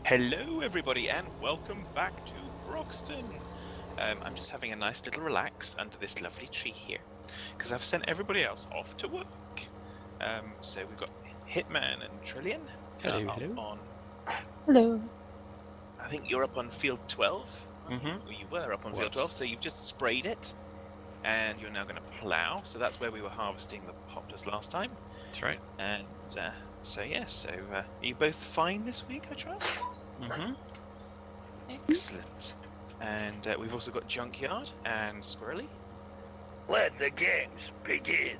Hello everybody and welcome back to Broxton. I'm just having a nice little relax under this lovely tree here because I've sent everybody else off to work. So we've got Hitman and Trillian Hello. Hello. I think you're up on field 12. Mm-hmm. Or you were up on field 12, so you've just sprayed it and you're now going to plow. So that's where we were harvesting the poplars last time. That's right. And are you both fine this week, I trust? Mm-hmm. Excellent. And we've also got Junkyard and Squirrely. Let the games begin.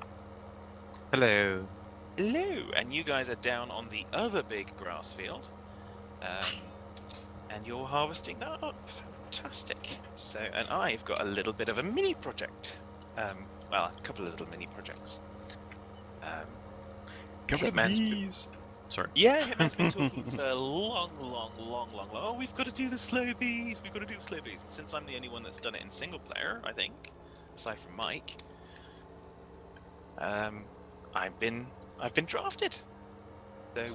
Hello. Hello. And you guys are down on the other big grass field. And you're harvesting that up. Fantastic. So, and I've got a little bit of a mini project. Well, a couple of little mini projects. Couple of bees. Sorry. Yeah, Hitman's been talking for a long. Oh, we've got to do the slow bees. We've got to do the slow bees. Since I'm the only one that's done it in single player, I think, aside from Mike, I've been drafted. So,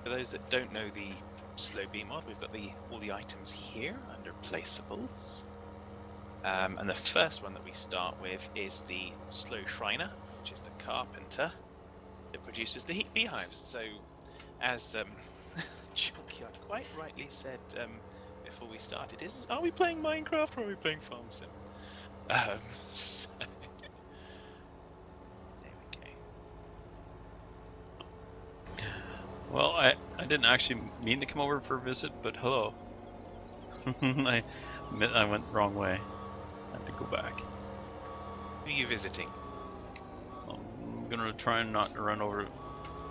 for those that don't know the slow bee mod, we've got all the items here under placeables. And the first one that we start with is the slow shriner, which is the carpenter. It produces the heat beehives. So, as Junkyard quite rightly said before we started, are we playing Minecraft or are we playing Farm Sim? So there we go. Well, I didn't actually mean to come over for a visit, but hello. I went the wrong way. I had to go back. Who are you visiting? I'm gonna try not to run over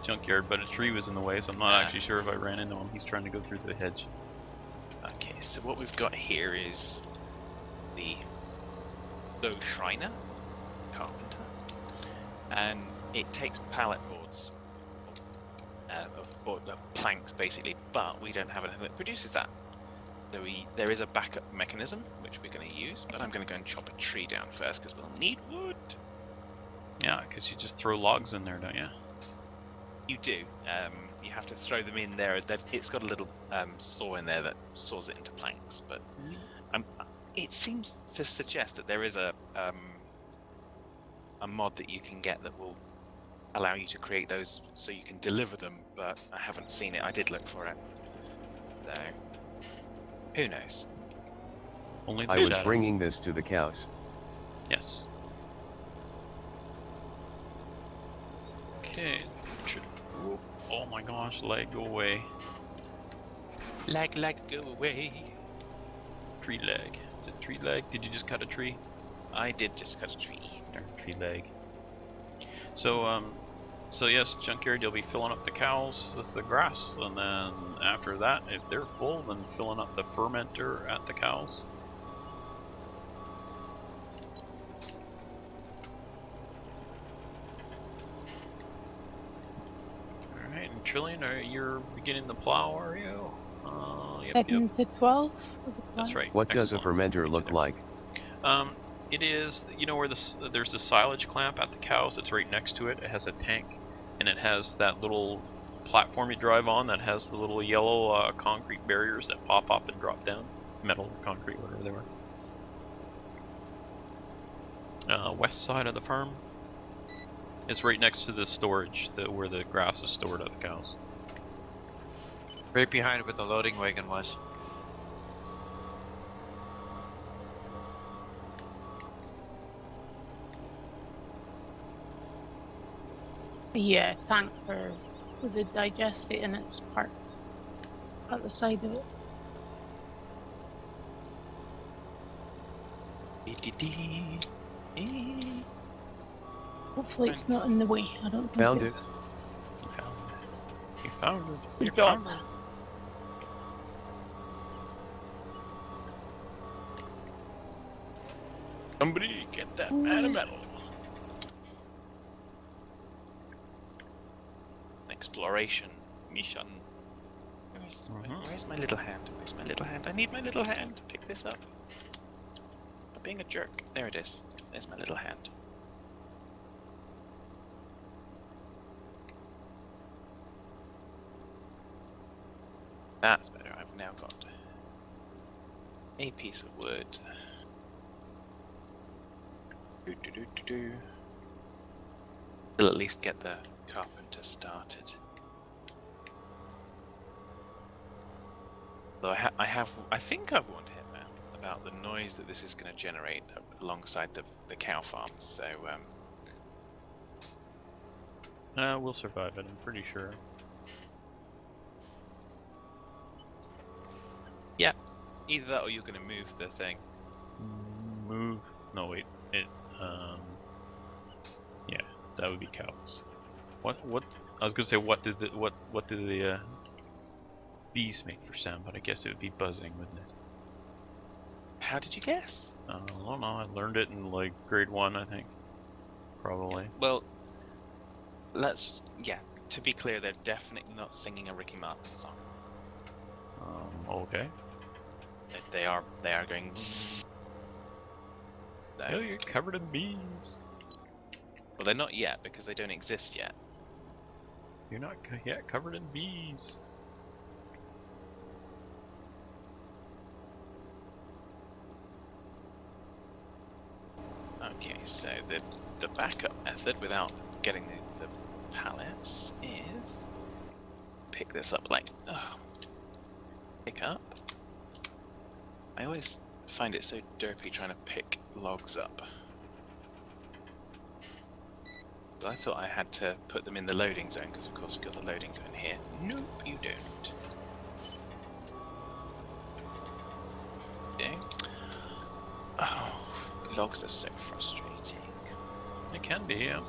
Junkyard, but a tree was in the way, so I'm not actually sure if I ran into him. He's trying to go through the hedge. Okay, so what we've got here is the low shriner, carpenter, and it takes pallet boards of planks basically, but we don't have anything that produces that. So there is a backup mechanism which we're going to use, but I'm going to go and chop a tree down first because we'll need wood. Yeah, because you just throw logs in there, don't you? You do. You have to throw them in there. It's got a little saw in there that saws it into planks, but it seems to suggest that there is a mod that you can get that will allow you to create those so you can deliver them, but I haven't seen it. I did look for it. So, who knows? Only the I was shadows. bringing this to the cows. Yes. Okay. Oh my gosh, leg, go away. Lag, go away. Tree leg. Is it tree leg? Did you just cut a tree? I did just cut a tree. There, tree leg. So yes, Junkyard, you'll be filling up the cows with the grass, and then after that, if they're full, then filling up the fermenter at the cows. Alright, and Trillian, you're beginning the plow, are you? Yep. To 12? That's right. What does a Excellent. fermenter look like? It is, you know where there's the silage clamp at the cows, it's right next to it. It has a tank, and it has that little platform you drive on that has the little yellow concrete barriers that pop up and drop down. Metal or concrete, whatever they were. West side of the farm. It's right next to the storage, where the grass is stored at the cows. Right behind where the loading wagon was. Yeah, tank with the digester in its part at the side of it. Hopefully it's not in the way. I don't think Found it's. it. You found it. You found it. You found it. Somebody get that man of metal. Exploration mission. Where's my little hand? Where's my little hand? I need my little hand to pick this up. I'm being a jerk. There it is. There's my little hand. That's better. I've now got a piece of wood. We'll at least get the carpenter started. Though I think I've warned Hitman about the noise that this is going to generate alongside the cow farms. So We'll survive it, I'm pretty sure. yeah, either that or you're going to move the thing. Move. No, wait. Yeah, that would be cows. What? I was gonna say what did the bees make for sound, but I guess it would be buzzing, wouldn't it? How did you guess? I don't know. I learned it in like grade 1, I think. Probably. Well, to be clear, they're definitely not singing a Ricky Martin song. Okay. They are going. So, Oh, you're covered in bees. well, they're not yet because they don't exist yet. You're not yet covered in bees. Okay, so the backup method without getting the pallets is pick this up like pick up. I always find it so derpy trying to pick logs up. I thought I had to put them in the loading zone because of course we've got the loading zone here. Nope, you don't. Okay. Oh, logs are so frustrating. It can be, yeah.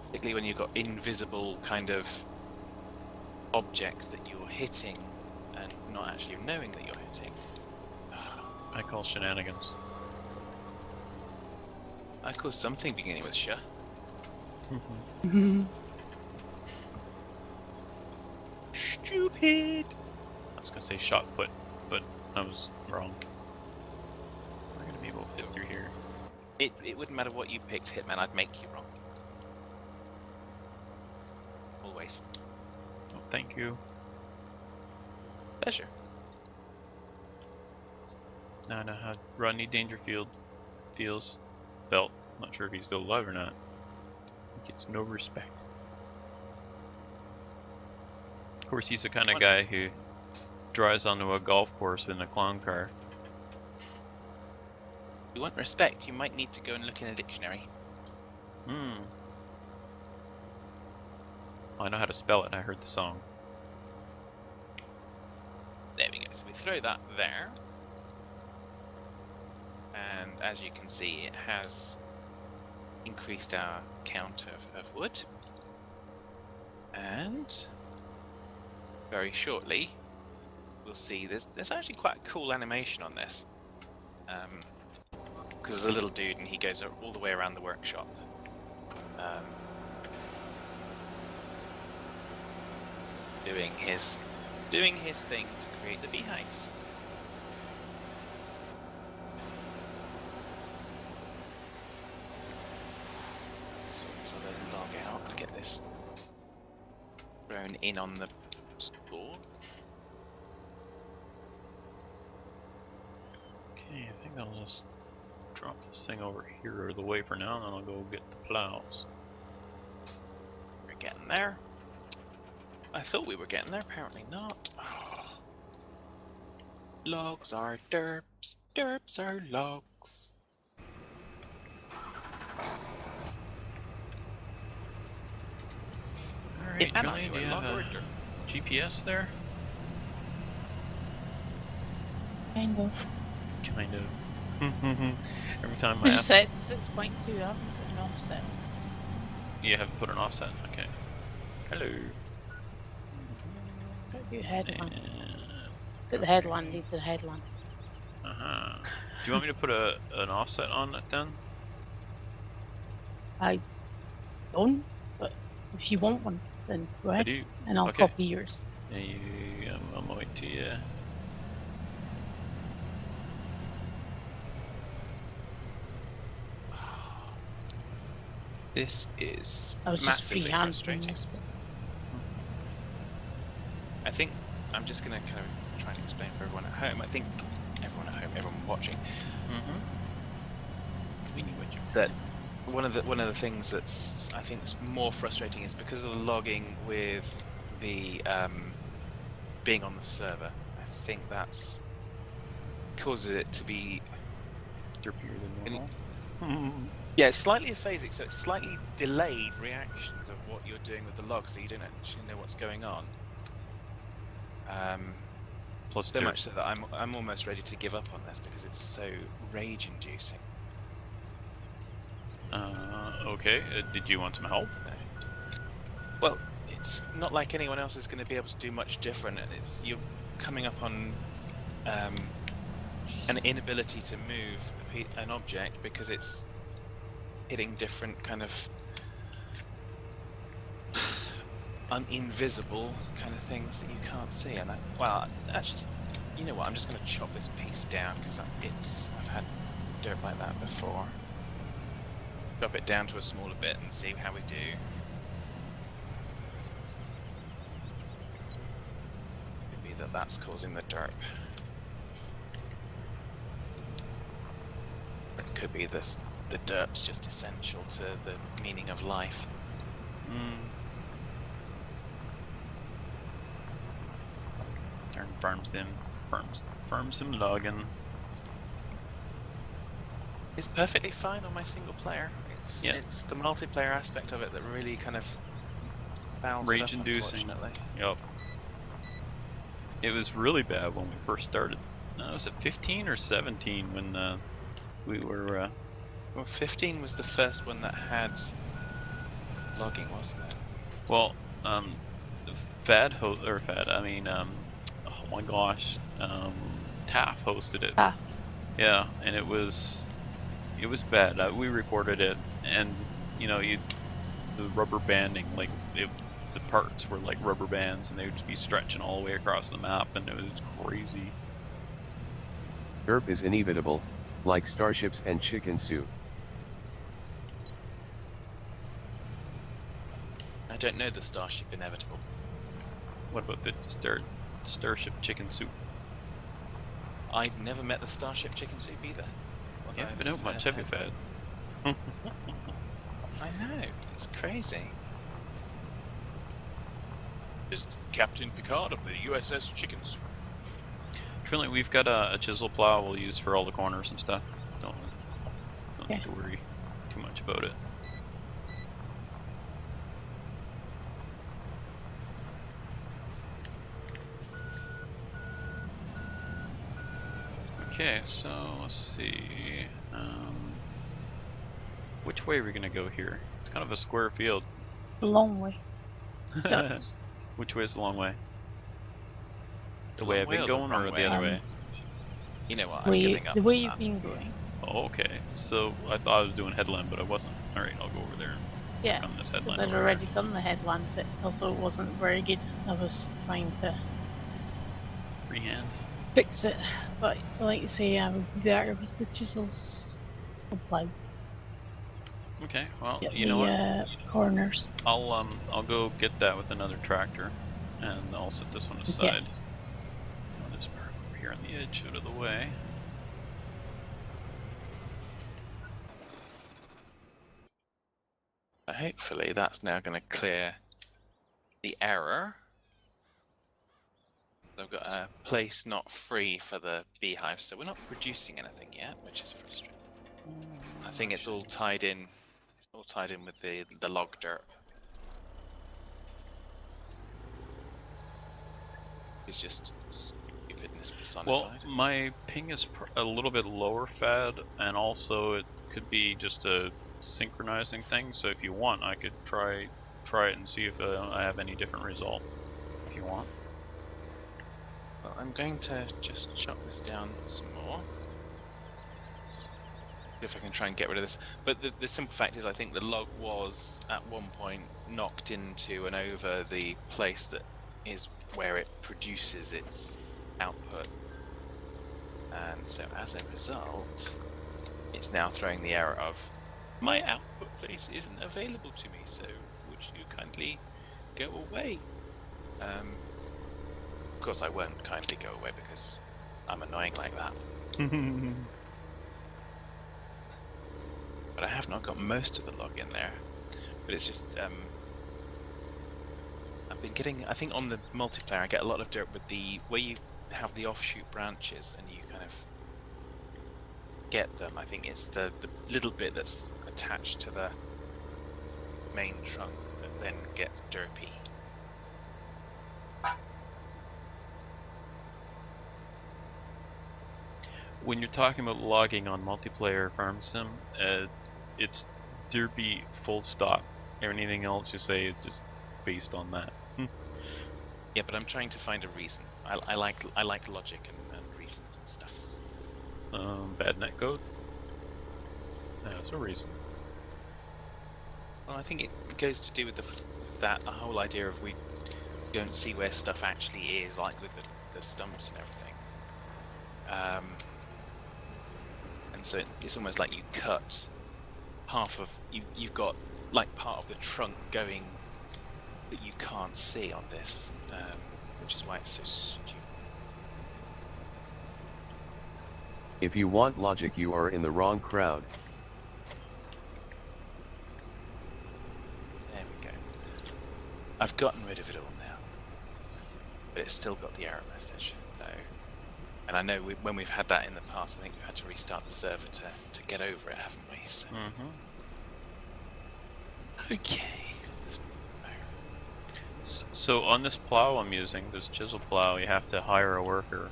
Particularly when you've got invisible kind of objects that you're hitting and not actually knowing that you're hitting. I call shenanigans. I call something beginning with sh. Stupid! I was gonna say shot put, but I was wrong. We're gonna be able to fit through here. It wouldn't matter what you picked, Hitman, I'd make you wrong. Always. Oh, thank you. Pleasure. Now I know how Rodney Dangerfield feels. Felt. Not sure if he's still alive or not. He gets no respect. Of course, he's the kind of guy who drives onto a golf course in a clown car. If you want respect, you might need to go and look in a dictionary. I know how to spell it. I heard the song. There we go. So we throw that there. And as you can see, it has increased our count of wood. And very shortly, we'll see there's actually quite a cool animation on this. Because there's a little dude and he goes all the way around the workshop. Doing his thing to create the beehives. So let's log out and get this thrown in on the board. Okay, I think I'll just drop this thing over here or the way for now, and then I'll go get the plows. We're getting there. I thought we were getting there, apparently not. Logs are derps, derps are logs. Alright, Johnny, do you have a GPS there? Kind of. Kind of. Every time I We ask, set 6.2, I haven't put an offset. you have put an offset. Okay. Hello. Put your headland. And, Put the headland, leave the headland. do you want me to put an offset on it then? I don't, but if you want one, then go I ahead, do. and I'll Okay. copy yours. Yeah, I'm on my way to you. This is I was just massively freehanding frustrating. this bit. I think I'm just going to kind of try and explain for everyone at home. I think everyone at home, everyone watching, We knew what you meant. that one of the things that's I think is more frustrating is because of the logging with the being on the server. I think that's causes it to be Derpier than normal. yeah, it's slightly aphasic, so it's slightly delayed reactions of what you're doing with the log, so you don't actually know what's going on. Plus, So much so that I'm almost ready to give up on this because it's so rage-inducing. Okay. Did you want some help? Well, it's not like anyone else is going to be able to do much different. It's you're coming up on an inability to move an object because it's hitting different kind of invisible kind of things that you can't see. And well, actually, you know what? I'm just going to chop this piece down because I've had dirt like that before. Chop it down to a smaller bit and see how we do. Could be that's causing the derp. It could be the derp's just essential to the meaning of life. Turn farm sim logging. It's perfectly fine on my single player. It's the multiplayer aspect of it that really kind of fouls it up, Rage-inducing. unfortunately. Yup. It was really bad when we first started. Was it 15 or 17 when we were? Well, 15 was the first one that had logging, wasn't it? Well, oh my gosh, TAF hosted it. TAF. Yeah, and it was bad. We recorded it, and you know, the rubber banding, like the parts were like rubber bands, and they would just be stretching all the way across the map, and it was crazy. Derp is inevitable, like starships and chicken soup. I don't know the Starship Inevitable. What about the Starship Chicken Soup? I've never met the Starship Chicken Soup either. You haven't been out much, have you, Fad? I know, it's crazy. Is Captain Picard of the USS Chicken Soup. Currently, we've got a chisel plow we'll use for all the corners and stuff. Don't have to worry too much about it. Okay, so let's see. Which way are we gonna go here? It's kind of a square field. A long way. That's Which way is the long way? The The way long I've way been or the going, or wrong the other way? way? You know what, I'm giving up the on way that. you've been going. Oh, okay. So I thought I was doing headland, but I wasn't. All right, I'll go over there and Yeah, run this because headland. I'd over already done the headland, but also it wasn't very good. I was trying to there. Freehand. fix it, but like you say, I would be better with the chisels. The plow. Okay. Well, Get you know what? Corners. I'll go get that with another tractor, and I'll set this one aside. I'll just park over here on the edge, out of the way. Hopefully that's now going to clear the error. I've got a place not free for the beehive, so we're not producing anything yet, which is frustrating. I think it's all tied in. It's all tied in with the log derp. It's just stupidness personified. Well, my ping is a little bit lower, Fad, and also it could be just a synchronizing thing. So if you want, I could try it and see if I have any different result. If you want. Well, I'm going to just chop this down some more. See if I can try and get rid of this. But the simple fact is I think the log was at one point knocked into and over the place that is where it produces its output. And so as a result, it's now throwing the error of My output place isn't available to me, so would you kindly go away? Of course I won't kindly go away because I'm annoying like that. But I have not got most of the log in there. But it's just, I've been getting, I think on the multiplayer I get a lot of dirt with the, where you have the offshoot branches and you kind of get them. I think it's the little bit that's attached to the main trunk that then gets derpy. When you're talking about logging on multiplayer farm sim, it's derpy full stop. Anything else you say is just based on that. Yeah, but I'm trying to find a reason. I like logic and reasons and stuffs. Bad netcode? That's a reason. Well, I think it goes to do with that whole idea of we don't see where stuff actually is, like with the stumps and everything. And so it's almost like you cut half of you've got like part of the trunk going that you can't see on this, which is why it's so stupid. If you want logic, you are in the wrong crowd. There we go. I've gotten rid of it all now, but it's still got the error message. So, and I know when we've had that in the past, I think we've had to restart the server to get over it, haven't we? So. Okay. So on this plow I'm using, this chisel plow, you have to hire a worker,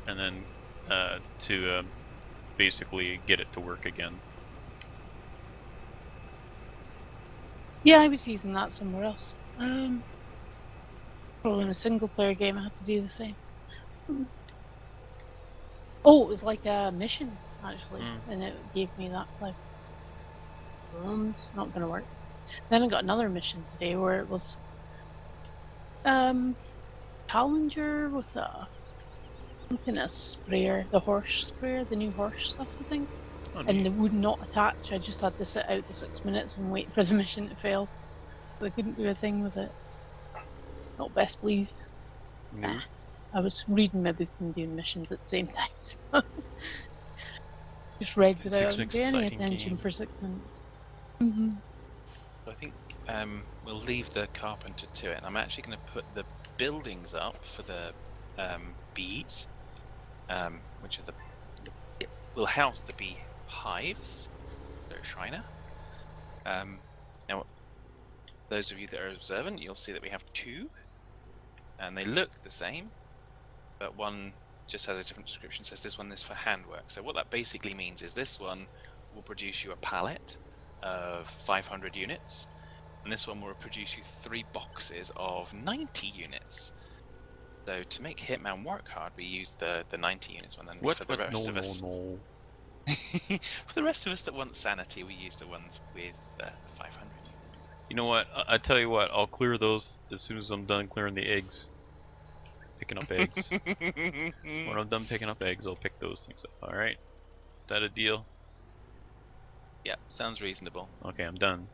and then to basically get it to work again. Yeah, I was using that somewhere else. Probably in a single player game I had to do the same. Oh, it was like a mission, actually, and it gave me that, like, it's not going to work. Then I got another mission today where it was Challenger with a kind of sprayer, the horse sprayer, the new horse stuff, I think. Oh, And neat. they would not attach. I just had to sit out the 6 minutes and wait for the mission to fail. So I couldn't do a thing with it. Not best pleased. New. I was reading my book and doing missions at the same time. So just read without It's an paying any exciting attention game. for 6 minutes. Mm-hmm. So I think we'll leave the carpenter to it, and I'm actually going to put the buildings up for the bees, which are will house the bee hives. They're Shriner. Now, those of you that are observant, you'll see that we have two, and they look the same, but one just has a different description. It says this one is for handwork. So what that basically means is this one will produce you a pallet of 500 units, and this one will produce you 3 boxes of 90 units. So to make Hitman work hard, we use the 90 units one, and for the rest of us, No. for the rest of us that want sanity, we use the ones with 500 units. You know what? I tell you what, I'll clear those as soon as I'm done clearing the eggs. Picking up eggs. When I'm done picking up eggs, I'll pick those things up. Alright? Is that a deal? Yeah, sounds reasonable. Okay, I'm done.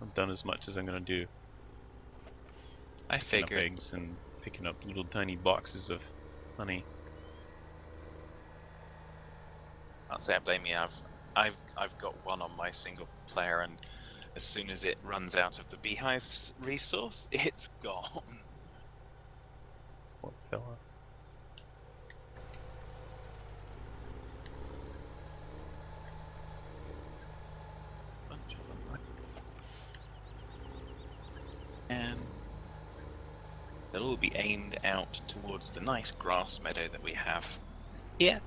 I've done as much as I'm gonna do. I Picking up figured. eggs and picking up little tiny boxes of honey. I'll say I blame you. I've got one on my single player, and as soon as it runs out of the beehive resource, it's gone. Poor fella. And they'll all be aimed out towards the nice grass meadow that we have here.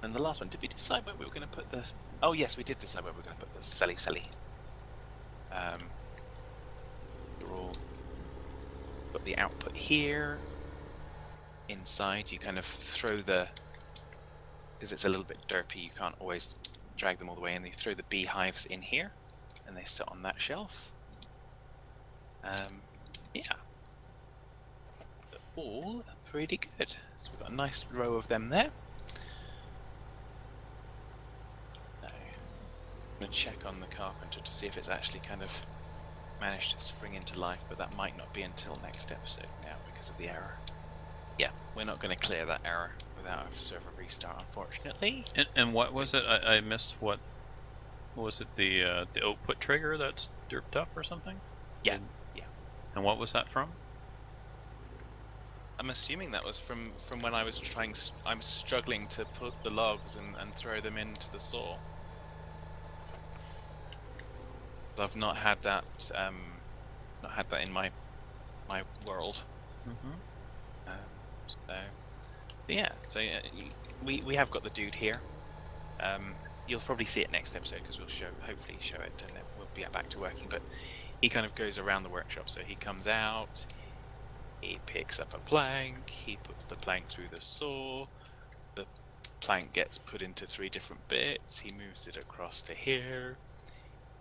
And the last one, did we decide where we were going to put the... Oh yes, we did decide where we were going to put the Selly. We're all got the output here. Inside, you kind of throw the... Because it's a little bit derpy, you can't always drag them all the way in. You throw the beehives in here, and they sit on that shelf. Yeah. They're all pretty good. So we've got a nice row of them there. going to check on the carpenter to see if it's actually kind of managed to spring into life, but that might not be until next episode now because of the error. Yeah, we're not going to clear that error without a server restart, unfortunately. And what was it? I missed what was it? The output trigger that's derped up or something? Yeah. And what was that from? I'm assuming that was from when I was I'm struggling to put the logs and throw them into the saw. I've not had that in my world. Mm-hmm. So we have got the dude here. You'll probably see it next episode because we'll hopefully show it, and then we'll be back to working. But he kind of goes around the workshop. So he comes out, he picks up a plank, he puts the plank through the saw. The plank gets put into 3 different bits. He moves it across to here.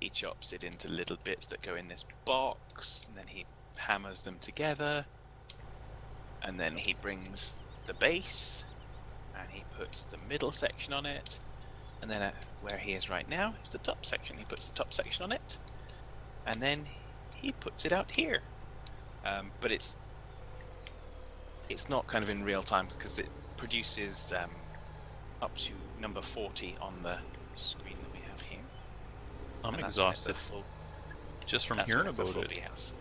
He chops it into little bits that go in this box, and then he hammers them together. And then he brings the base, and he puts the middle section on it. And then where he is right now is the top section. He puts the top section on it, and then he puts it out here. But it's not kind of in real time because it produces up to number 40 on the screen that we have here. I'm And that's exhausted when just from that's hearing when it's a about full it. bee house.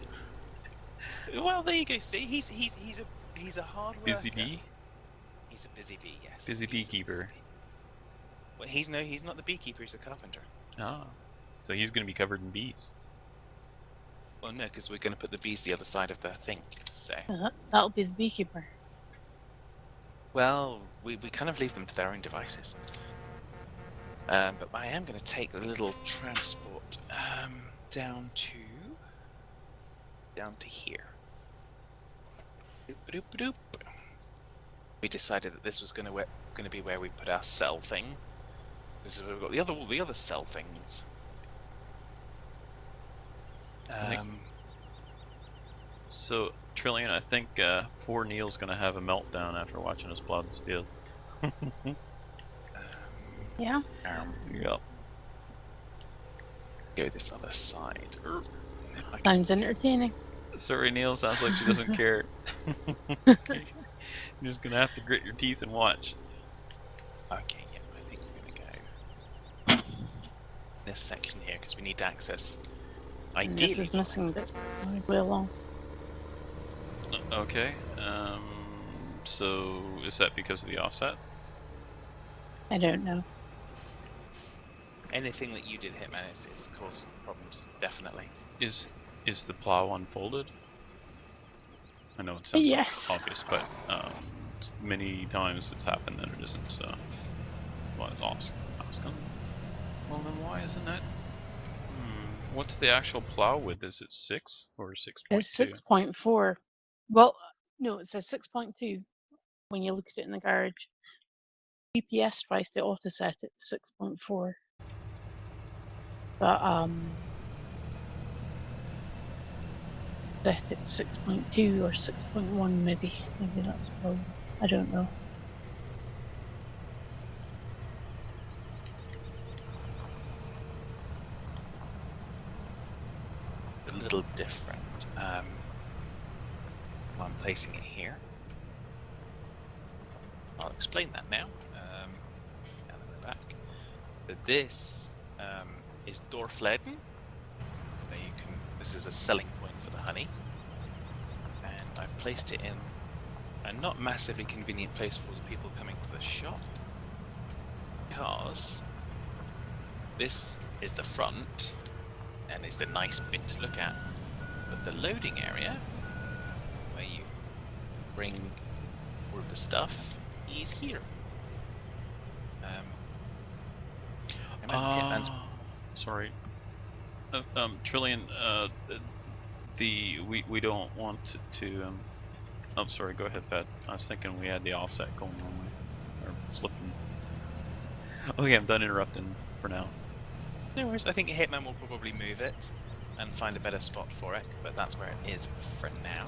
Well, there you go. See, he's a hard worker. Busy bee? He's a busy bee. Yes. Busy He's a beekeeper. bee. Well, he's not the beekeeper. He's the carpenter. Ah, so he's going to be covered in bees. Well, no, because we're going to put the bees the other side of the thing. So. That'll be the beekeeper. Well, we kind of leave them to their own devices. But I am going to take the little transport down to here. Doop, doop, doop. We decided that this was going to be where we put our cell thing. This is where we've got all the other cell things. So, Trillian, I think poor Neil's going to have a meltdown after watching us plow this field. Yeah. Yep. Go this other side. Sounds entertaining. Sorry, Neil. Sounds like she doesn't care. You're just going to have to grit your teeth and watch. Okay, yeah, I think we're going to go this section here because we need to access. And Ideally, this is missing bit. Way along. Okay. So, is that because of the offset? I don't know. anything that you did, Hitman, is caused problems, definitely. Is the plow unfolded? I know it sounds Yes. obvious, but many times it's happened that it isn't. So, what is Oscar? Well, then why isn't that? What's the actual plow width? Is it 6 or 6.2? It's 6.4. Well, no, it says 6.2 when you look at it in the garage. GPS tries to auto set it to 6.4. But set it to 6.2 or 6.1 maybe. Maybe that's a problem. I don't know. A little different. I'm placing it here. I'll explain that now. Now that we're back. So this is Dorfleden. There you can. This is a selling point for the honey, and I've placed it in a not massively convenient place for the people coming to the shop, because this is the front and it's a nice bit to look at, but the loading area where you bring all of the stuff is here. Sorry. Trillian, we don't want to oh, sorry, go ahead, Pat. I was thinking we had the offset going on, or flipping. Okay, I'm done interrupting for now. No worries. I think Hitman will probably move it and find a better spot for it, but that's where it is for now.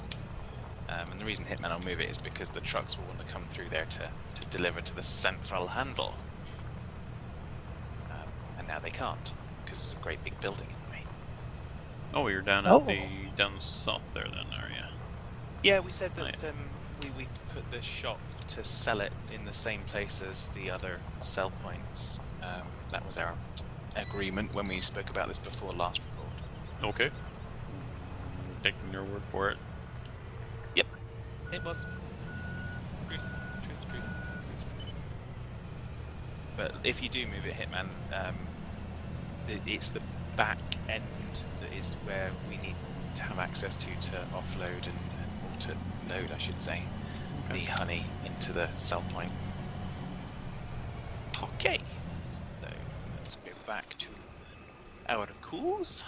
And the reason Hitman will move it is because the trucks will want to come through there to deliver to the central handle. And now they can't, because it's a great big building in the way. Oh, you're down Oh. at the down south there, then, are you? Yeah, we said that Right. we put the shop to sell it in the same place as the other sell points. That was our agreement when we spoke about this before last record. Okay. Taking your word for it. Yep, it was. Truth. But if you do move it, Hitman, it's the back end that is where we need to have access to offload or to load, I should say, the honey into the sell point. Okay, so let's go back to our calls.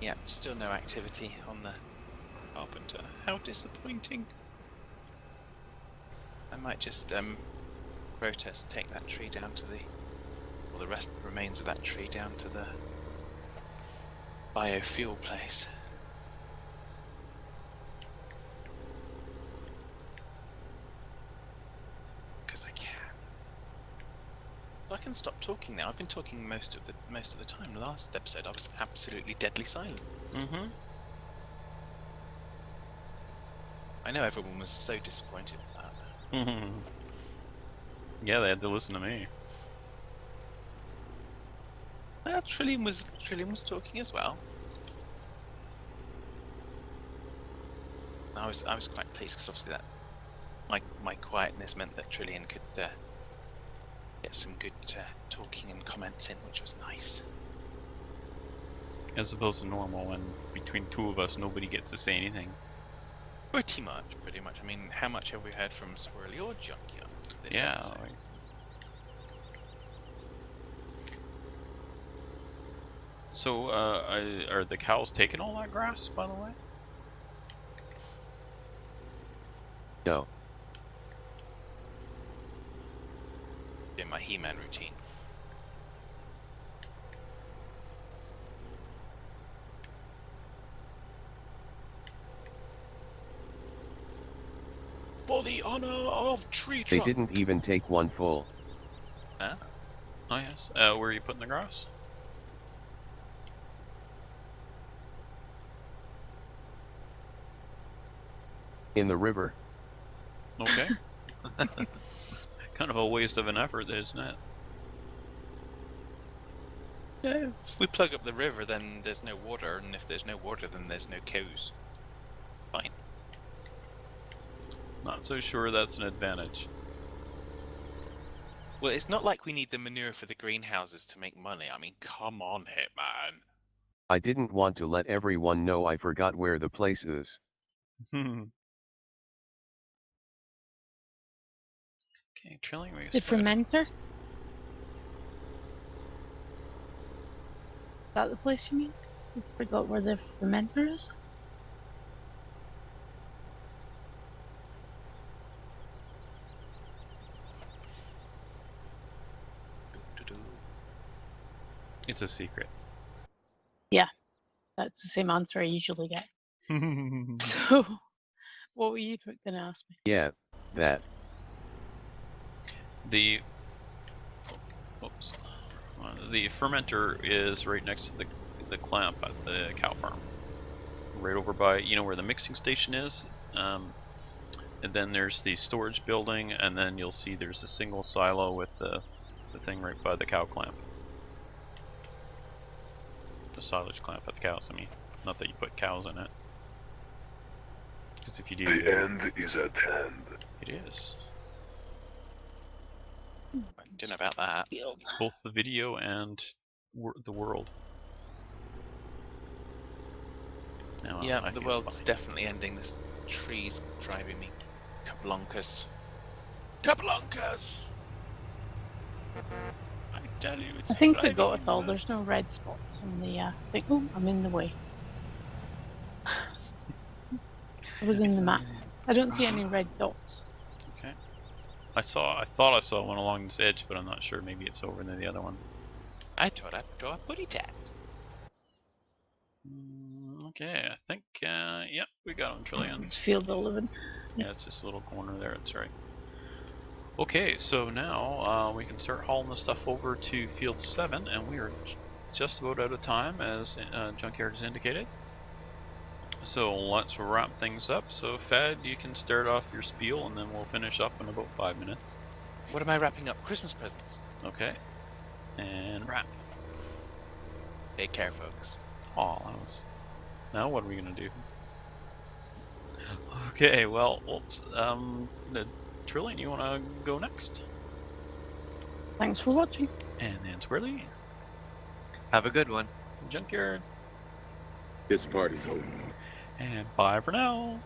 Yeah, still no activity on the carpenter. How disappointing. I might just protest, take that tree down to the remains of that tree down to the biofuel place. Because I can. I can stop talking now. I've been talking most of the time. Last episode I was absolutely deadly silent. Mm-hmm. I know everyone was so disappointed with that. Yeah, they had to listen to me. Well, Trillium was talking as well. I was quite pleased because obviously that my quietness meant that Trillian could get some good talking and comments in, which was nice. As opposed to normal, when between two of us, nobody gets to say anything. Pretty much. I mean, how much have we heard from Swirly or Junkyard this Yeah. episode? So, are the cows taking all that grass, by the way? No. In my He-Man routine. For the honor of tree They trunk. didn't even take one full. Huh? Oh yes. Where are you putting the grass? In the river. Okay. Kind of a waste of an effort, isn't it? Yeah, if we plug up the river, then there's no water, and if there's no water, then there's no cows. Fine. Not so sure that's an advantage. Well, it's not like we need the manure for the greenhouses to make money. I mean, come on, Hitman. I didn't want to let everyone know I forgot where the place is. Okay, trilling we The fermenter? Is that the place you mean? I forgot where the fermenter is. It's a secret. That's the same answer I usually get. So, what were you going to ask me? Yeah, that. The the fermenter is right next to the clamp at the cow farm, right over by where the mixing station is. And then there's the storage building, and then you'll see there's a single silo with the thing right by the cow clamp. The silage clamp at the cows. I mean, not that you put cows in it, because if you do, The end is at hand. it is. I don't know about that. Both the video and the world. Now, Yeah, I the feel world's fine. definitely ending. This tree's driving me kablonkers. Kablonkers! I tell you, it's I think we driving got it me all. mad. There's no red spots on the thing. Oh, I'm in the way. I was in the map. I don't see any red dots. Okay. I thought I saw one along this edge, but I'm not sure. Maybe it's over near the other one. I thought I'd draw a putty tag. Okay, I think, yep, we got him, Trillian. It's field 11. Yeah, it's this little corner there, that's right. Okay, so now we can start hauling the stuff over to Field 7, and we are just about out of time, as Junkyard has indicated. So let's wrap things up. So Fed, you can start off your spiel, and then we'll finish up in about 5 minutes. What am I wrapping up? Christmas presents. Okay. And wrap. Take care, folks. Oh, that was... Now what are we going to do? Okay, well, Trillian, you want to go next? Thanks for watching. And then Squirrely, Have a good one. Junkyard, This party's over. and bye for now.